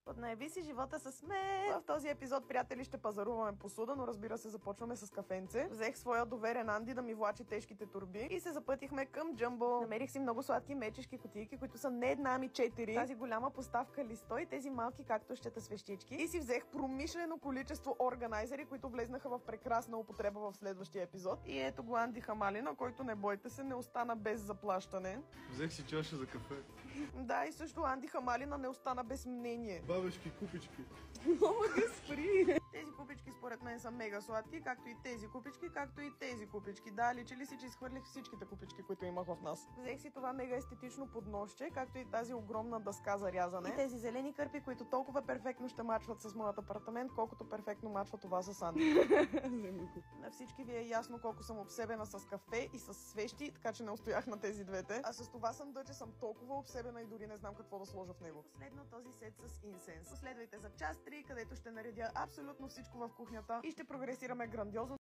Поднаеби си живота с мен! В този епизод, приятели, ще пазаруваме посуда, но разбира се, започваме с кафенце. Взех своя доверен Анди да ми влачи тежките турби и се запътихме към Джъмбо. Намерих си много сладки мечешки кутийки, които са не една, ами 4. Тази голяма поставка листо и тези малки кактусчета свещички. И си взех промишлено количество органайзери, които влезнаха в прекрасна употреба в следващия епизод. И ето го Анди Хамалина, който, не бойте се, не остана без заплащане. Взех си чаша за кафе. Да, и също Анди Хамалина не остана без мнение. Бабешки купички. Много ги спри! Тези купички според мен са мега сладки, както и тези купички, както и тези купички. Да, личи ли си, че изхвърлих всичките купички, които имах в нас. Взех си това мега естетично подносче, както и тази огромна дъска за рязане. И тези зелени кърпи, които толкова перфектно ще мачват с моят апартамент, колкото перфектно мачва това с Анди. На всички ви е ясно колко съм обсебена с кафе и с свещи, така че не устоях на тези двете. А с това съндъче съм толкова обсебена и дори не знам какво да сложа в него. Следно този сет с инсенс. Последвайте за част 3, където ще наредя абсолютно всичко в кухнята и ще прогресираме грандиозно